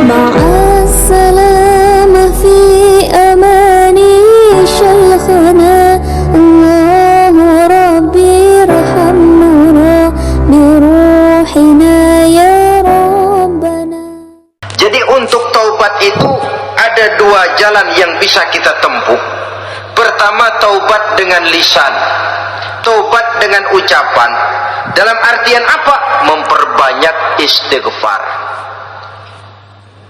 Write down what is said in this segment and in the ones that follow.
مع السلامة في أماني شيخنا الله ربي ارحمنا بروحنا يا ربنا. Jadi untuk taubat itu ada dua jalan yang bisa kita tempuh. Pertama, taubat dengan lisan, taubat dengan ucapan. Dalam artian apa? Memperbanyak istighfar.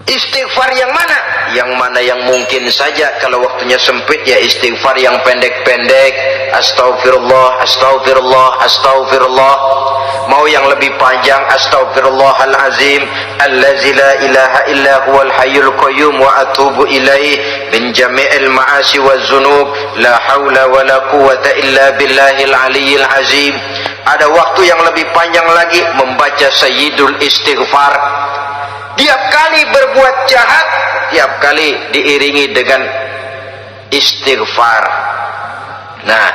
Istighfar yang mana? Yang mana yang mungkin saja. Kalau waktunya sempit ya istighfar yang pendek-pendek. Astaghfirullah, astaghfirullah, astaghfirullah. Mau yang lebih panjang, astaghfirullahalazim allazi la ilaha illa huwal hayyul qayyum wa atubu ilaih min jami'il ma'asi waz zunub la haula wala quwwata illa billahil aliyyil azim. Ada waktu yang lebih panjang lagi membaca sayyidul istighfar. Tiap kali berbuat jahat, tiap kali diiringi dengan istighfar. Nah,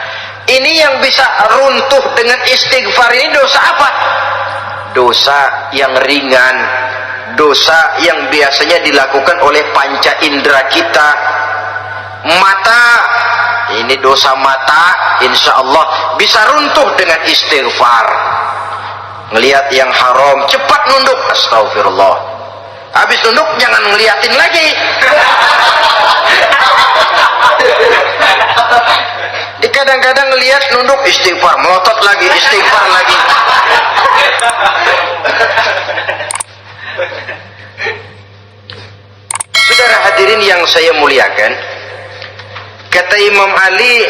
ini yang bisa runtuh dengan istighfar ini dosa apa? Dosa yang ringan, dosa yang biasanya dilakukan oleh panca indera kita. Mata, ini dosa mata, insya Allah bisa runtuh dengan istighfar. Ngelihat yang haram, cepat nunduk, astagfirullah. Habis nunduk jangan ngeliatin lagi. Kadang-kadang ngelihat nunduk istighfar, melotot lagi, istighfar lagi. Saudara hadirin yang saya muliakan, kata Imam Ali,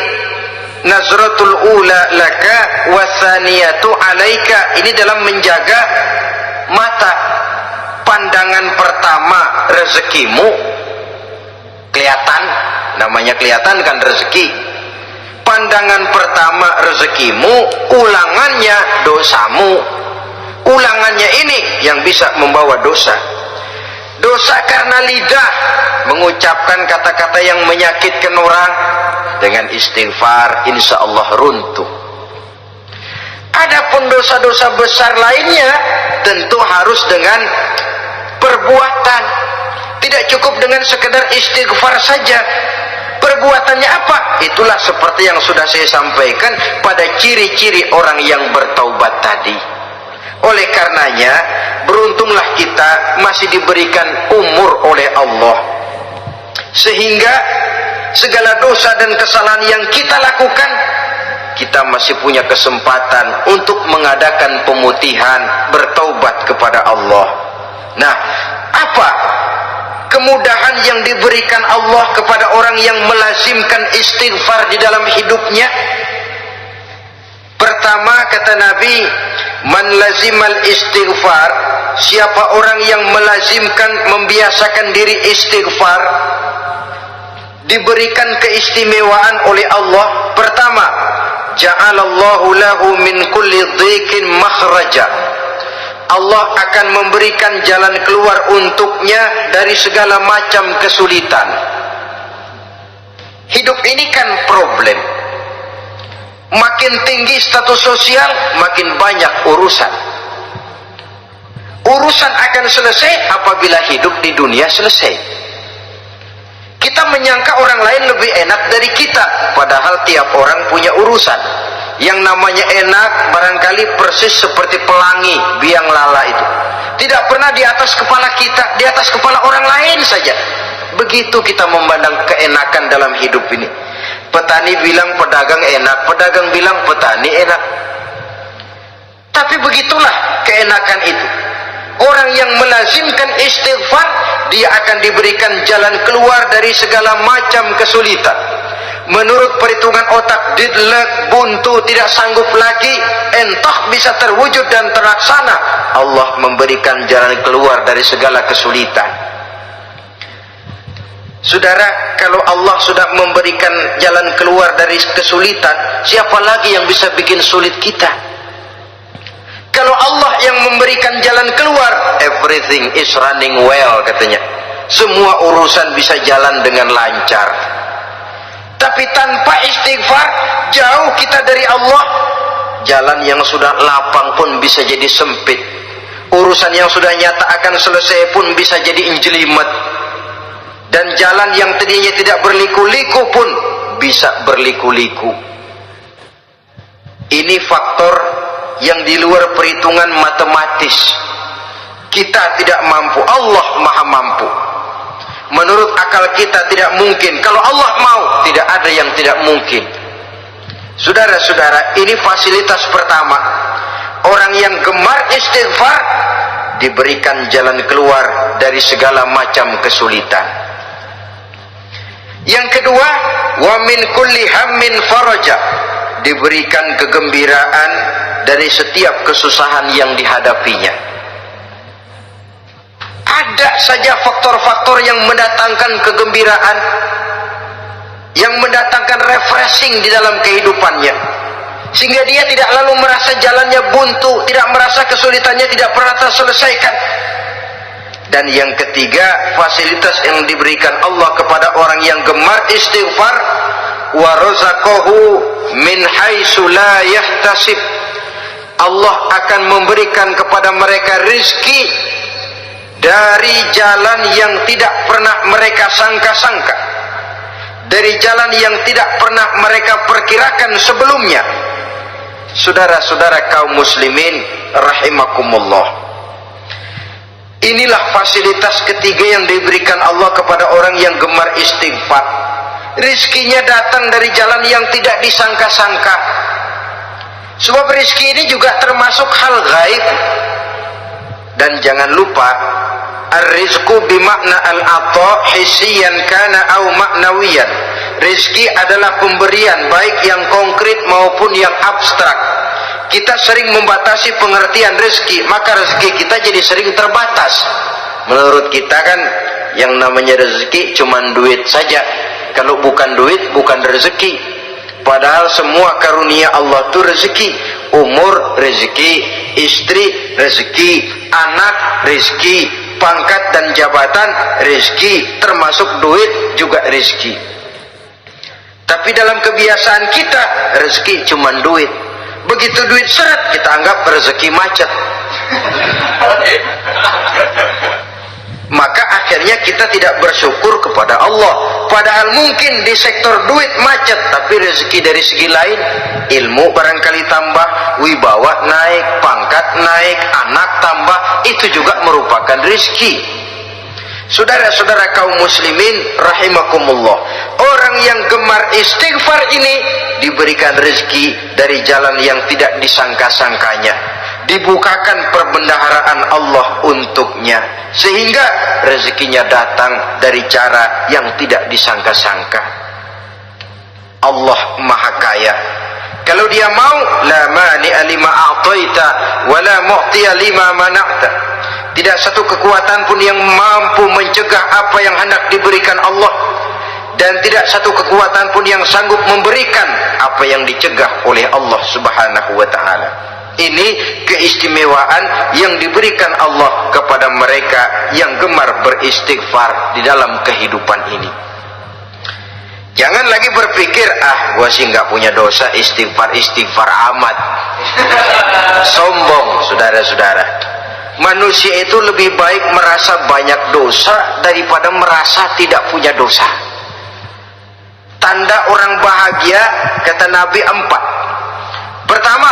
nazratul ula laka wasaniyatu alaika. Ini dalam menjaga mata. Pandangan pertama rezekimu kelihatan, namanya kelihatan kan rezeki. Pandangan pertama rezekimu, ulangannya dosamu. Ulangannya ini yang bisa membawa dosa. Dosa karena lidah, mengucapkan kata-kata yang menyakitkan orang. Dengan istighfar insya Allah runtuh. Adapun dosa-dosa besar lainnya tentu harus dengan perbuatan. Tidak cukup dengan sekedar istighfar saja. Perbuatannya apa? Itulah seperti yang sudah saya sampaikan pada ciri-ciri orang yang bertaubat tadi. Oleh karenanya, beruntunglah kita masih diberikan umur oleh Allah, sehingga segala dosa dan kesalahan yang kita lakukan, kita masih punya kesempatan untuk mengadakan pemutihan, bertaubat kepada Allah. Nah, apa kemudahan yang diberikan Allah kepada orang yang melazimkan istighfar di dalam hidupnya? Pertama, kata Nabi, man lazimal istighfar, siapa orang yang melazimkan, membiasakan diri istighfar, diberikan keistimewaan oleh Allah. Pertama, ja'alallahu lahu min kulli dhiqin makhraja. Allah akan memberikan jalan keluar untuknya dari segala macam kesulitan. Hidup ini kan problem. Makin tinggi status sosial, makin banyak urusan. Urusan akan selesai apabila hidup di dunia selesai. Kita menyangka orang lain lebih enak dari kita, padahal tiap orang punya urusan. Yang namanya enak barangkali persis seperti pelangi biang lala itu, tidak pernah di atas kepala kita, di atas kepala orang lain saja. Begitu kita memandang keenakan dalam hidup ini. Petani bilang pedagang enak, pedagang bilang petani enak. Tapi begitulah keenakan itu. Orang yang melazimkan istighfar, dia akan diberikan jalan keluar dari segala macam kesulitan. Menurut perhitungan otak, didlek, buntu, tidak sanggup lagi, entah bisa terwujud dan terlaksana. Allah memberikan jalan keluar dari segala kesulitan. Saudara, kalau Allah sudah memberikan jalan keluar dari kesulitan, siapa lagi yang bisa bikin sulit kita? Kalau Allah yang memberikan jalan keluar, everything is running well, katanya. Semua urusan bisa jalan dengan lancar. Tapi tanpa istighfar, jauh kita dari Allah. Jalan yang sudah lapang pun bisa jadi sempit. Urusan yang sudah nyata akan selesai pun bisa jadi injelimet. Dan jalan yang tadinya tidak berliku-liku pun bisa berliku-liku. Ini faktor yang di luar perhitungan matematis. Kita tidak mampu, Allah maha mampu. Menurut akal kita tidak mungkin. Kalau Allah mau, tidak ada yang tidak mungkin. Saudara-saudara, ini fasilitas pertama. Orang yang gemar istighfar diberikan jalan keluar dari segala macam kesulitan. Yang kedua, wa min kulli hammin faraja, diberikan kegembiraan dari setiap kesusahan yang dihadapinya. Ada saja faktor-faktor yang mendatangkan kegembiraan, yang mendatangkan refreshing di dalam kehidupannya, sehingga dia tidak lalu merasa jalannya buntu, tidak merasa kesulitannya tidak pernah terselesaikan. Dan yang ketiga, fasilitas yang diberikan Allah kepada orang yang gemar istighfar, wa razaqahu min haitsu la yahtasib, Allah akan memberikan kepada mereka rezeki dari jalan yang tidak pernah mereka sangka-sangka, dari jalan yang tidak pernah mereka perkirakan sebelumnya. Saudara-saudara kaum muslimin rahimakumullah, inilah fasilitas ketiga yang diberikan Allah kepada orang yang gemar istighfar. Rizkinya datang dari jalan yang tidak disangka-sangka. Sebab rizki ini juga termasuk hal gaib. Dan jangan lupa, ar-rizqu bimakna al-ata hissiyan kana au ma'nawiyan. Rizki adalah pemberian, baik yang konkret maupun yang abstrak. Kita sering membatasi pengertian rezeki, maka rezeki kita jadi sering terbatas. Menurut kita kan yang namanya rezeki cuman duit saja. Kalau bukan duit bukan rezeki. Padahal semua karunia Allah itu rezeki. Umur rezeki, istri rezeki, anak rezeki, pangkat dan jabatan rezeki, termasuk duit juga rezeki. Tapi dalam kebiasaan kita rezeki cuman duit. Begitu duit seret, kita anggap rezeki macet. Maka akhirnya kita tidak bersyukur kepada Allah. Padahal mungkin di sektor duit macet, tapi rezeki dari segi lain, ilmu barangkali tambah, wibawa naik, pangkat naik, anak tambah, itu juga merupakan rezeki. Saudara-saudara kaum muslimin rahimakumullah, orang yang gemar istighfar ini diberikan rezeki dari jalan yang tidak disangka-sangkanya, dibukakan perbendaharaan Allah untuknya, sehingga rezekinya datang dari cara yang tidak disangka-sangka. Allah maha kaya. Kalau dia mau, la mani'a lima a'taita wa la mu'tiya lima mana'ta. Tidak satu kekuatan pun yang mampu mencegah apa yang hendak diberikan Allah, dan tidak satu kekuatan pun yang sanggup memberikan apa yang dicegah oleh Allah Subhanahu wa ta'ala. Ini keistimewaan yang diberikan Allah kepada mereka yang gemar beristighfar di dalam kehidupan ini. Jangan lagi berpikir, gua sih nggak punya dosa, istighfar amat. Sombong, saudara-saudara. Manusia itu lebih baik merasa banyak dosa daripada merasa tidak punya dosa. Tanda orang bahagia, kata Nabi, 4. Pertama,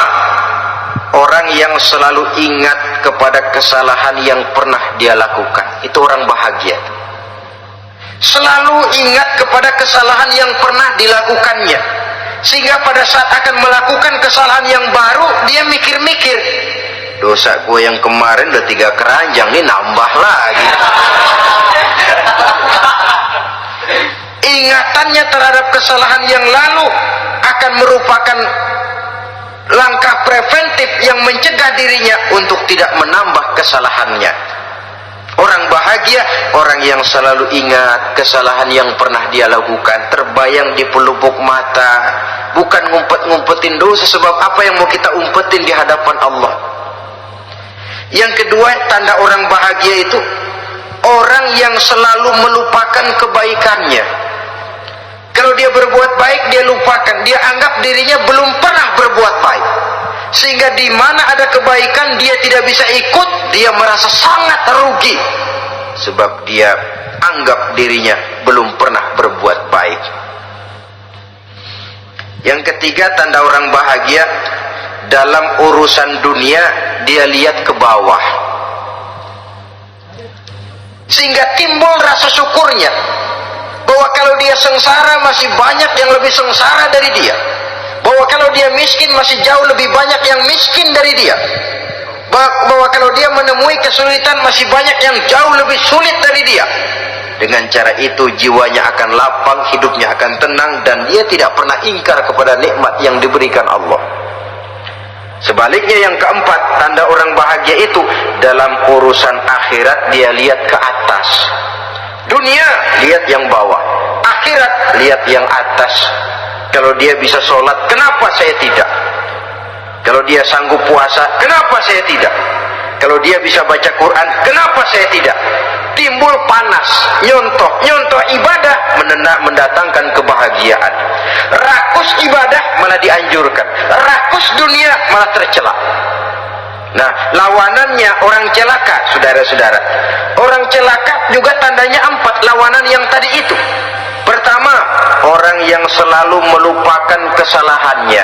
orang yang selalu ingat kepada kesalahan yang pernah dia lakukan. Itu orang bahagia. Selalu ingat kepada kesalahan yang pernah dilakukannya, sehingga pada saat akan melakukan kesalahan yang baru, dia mikir-mikir, dosa gue yang kemarin udah 3 keranjang, nih nambah lagi. Ingatannya terhadap kesalahan yang lalu akan merupakan langkah preventif yang mencegah dirinya untuk tidak menambah kesalahannya. Orang bahagia, orang yang selalu ingat kesalahan yang pernah dia lakukan, terbayang di pelupuk mata, bukan ngumpet-ngumpetin dosa. Sebab apa yang mau kita umpetin di hadapan Allah? Yang kedua, tanda orang bahagia itu orang yang selalu melupakan kebaikannya. Kalau dia berbuat baik, dia lupakan. Dia anggap dirinya belum pernah berbuat baik. sehingga di mana ada kebaikan dia tidak bisa ikut, dia merasa sangat rugi sebab dia anggap dirinya belum pernah berbuat baik. Yang ketiga, tanda orang bahagia, dalam urusan dunia dia lihat ke bawah, sehingga timbul rasa syukurnya bahwa kalau dia sengsara masih banyak yang lebih sengsara dari dia, bahwa kalau dia miskin masih jauh lebih banyak yang miskin dari dia, bahwa kalau dia menemui kesulitan masih banyak yang jauh lebih sulit dari dia. Dengan cara itu jiwanya akan lapang, hidupnya akan tenang, dan dia tidak pernah ingkar kepada nikmat yang diberikan Allah. Sebaliknya yang keempat, tanda orang bahagia itu dalam urusan akhirat dia lihat ke atas. Dunia lihat yang bawah, akhirat lihat yang atas. Kalau dia bisa sholat, kenapa saya tidak? Kalau dia sanggup puasa, kenapa saya tidak? Kalau dia bisa baca Quran, kenapa saya tidak? Timbul panas, nyontoh ibadah mendatangkan kebahagiaan. Rakus ibadah malah dianjurkan, rakus dunia malah tercela. Nah, lawanannya orang celaka, saudara-saudara. Orang celaka juga tandanya 4 lawanan yang tadi itu. Pertama, orang yang selalu melupakan kesalahannya.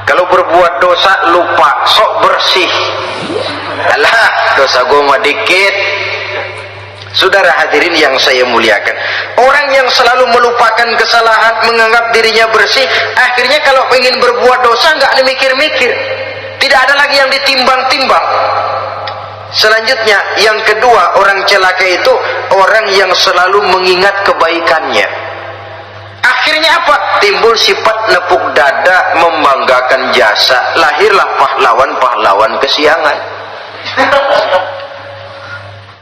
Kalau berbuat dosa lupa, sok bersih. Alah, dosa gue mah dikit. Saudara hadirin yang saya muliakan, orang yang selalu melupakan kesalahan, menganggap dirinya bersih, akhirnya kalau ingin berbuat dosa nggak dimikir-mikir, tidak ada lagi yang ditimbang-timbang. Selanjutnya, yang kedua, orang celaka itu orang yang selalu mengingat kebaikannya. Akhirnya apa? Timbul sifat nepuk dada, membanggakan jasa, lahirlah pahlawan-pahlawan kesiangan.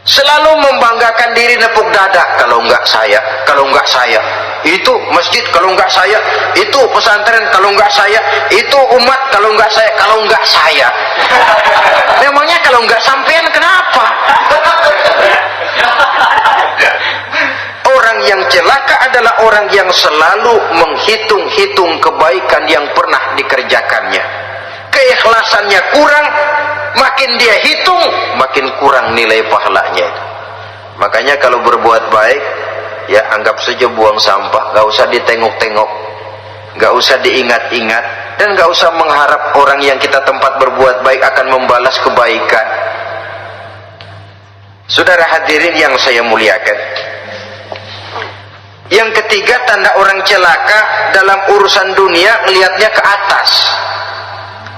Selalu membanggakan diri, nepuk dada, kalau enggak saya, itu masjid, kalau enggak saya, itu pesantren, kalau enggak saya, itu umat, kalau enggak saya. Memangnya kalau enggak sampean kenapa? Orang yang celaka adalah orang yang selalu menghitung-hitung kebaikan yang pernah dikerjakannya. Keikhlasannya kurang, makin dia hitung, makin kurang nilai pahalanya. Makanya kalau berbuat baik, ya anggap saja buang sampah, gak usah ditengok-tengok, gak usah diingat-ingat, dan gak usah mengharap orang yang kita tempat berbuat baik akan membalas kebaikan. Saudara hadirin yang saya muliakan, yang ketiga, tanda orang celaka dalam urusan dunia melihatnya ke atas.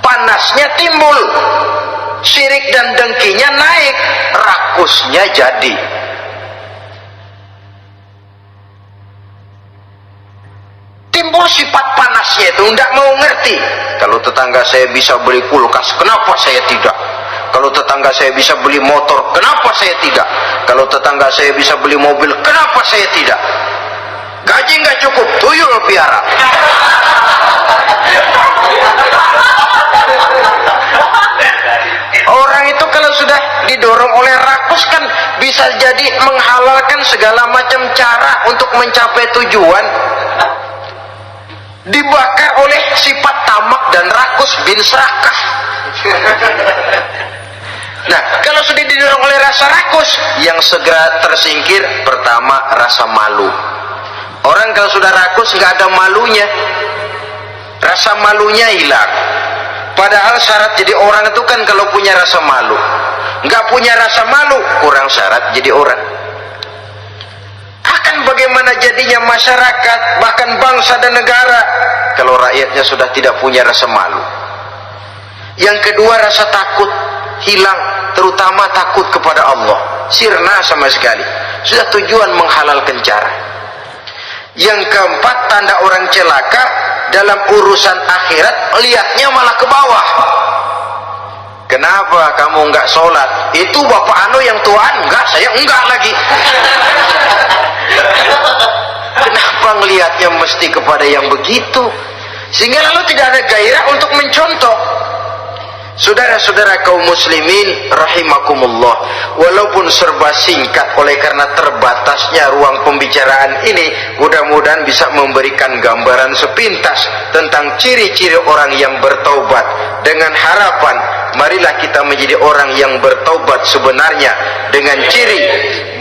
Panasnya timbul, syirik dan dengkinya naik, rakusnya jadi. Timbul sifat panasnya itu, tidak mau ngerti. Kalau tetangga saya bisa beli kulkas, kenapa saya tidak? Kalau tetangga saya bisa beli motor, kenapa saya tidak? Kalau tetangga saya bisa beli mobil, kenapa saya tidak? Gaji nggak cukup, tuyul piara. Orang itu kalau sudah didorong oleh rakus kan bisa jadi menghalalkan segala macam cara untuk mencapai tujuan. Dibakar oleh sifat tamak dan rakus bin serakah. Nah, kalau sudah didorong oleh rasa rakus, yang segera tersingkir pertama rasa malu. Orang kalau sudah rakus nggak ada malunya, rasa malunya hilang. Padahal syarat jadi orang itu kan kalau punya rasa malu. Nggak punya rasa malu, kurang syarat jadi orang. Akan bagaimana jadinya masyarakat, bahkan bangsa dan negara, kalau rakyatnya sudah tidak punya rasa malu. Yang kedua, rasa takut hilang, terutama takut kepada Allah. Sirna sama sekali. Sudah tujuan menghalalkan cara. Yang keempat, tanda orang celaka dalam urusan akhirat, lihatnya malah ke bawah. Kenapa kamu enggak sholat? Itu bapak anu yang tuaan, enggak, saya enggak lagi. Kenapa ngelihatnya mesti kepada yang begitu? Sehingga lalu tidak ada gairah untuk mencontoh. Saudara-saudara kaum muslimin rahimakumullah, walaupun serba singkat oleh karena terbatasnya ruang pembicaraan ini, mudah-mudahan bisa memberikan gambaran sepintas tentang ciri-ciri orang yang bertaubat, dengan harapan marilah kita menjadi orang yang bertaubat sebenarnya dengan ciri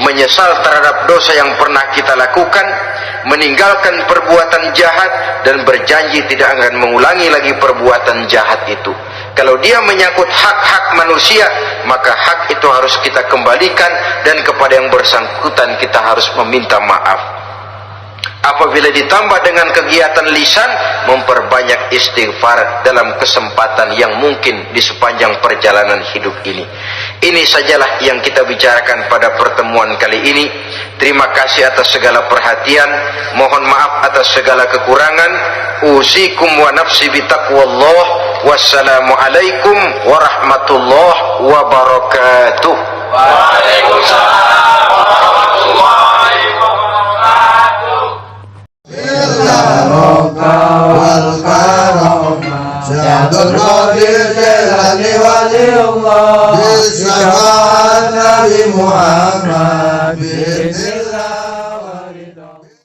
menyesal terhadap dosa yang pernah kita lakukan, meninggalkan perbuatan jahat, dan berjanji tidak akan mengulangi lagi perbuatan jahat itu. Kalau dia menyangkut hak-hak manusia, maka hak itu harus kita kembalikan, dan kepada yang bersangkutan kita harus meminta maaf. Apabila ditambah dengan kegiatan lisan, memperbanyak istighfar dalam kesempatan yang mungkin di sepanjang perjalanan hidup ini. Ini sajalah yang kita bicarakan pada pertemuan kali ini. Terima kasih atas segala perhatian, mohon maaf atas segala kekurangan. Usikum wa nafsi bitaqwallah. Wassalamualaikum warahmatullahi wabarakatuh. Waalaikumsalam warahmatullahi wabarakatuh. Roka wal karama Syahadul Qadir Jailani Waliullah Bismillah Nabi Muhammad Bismillah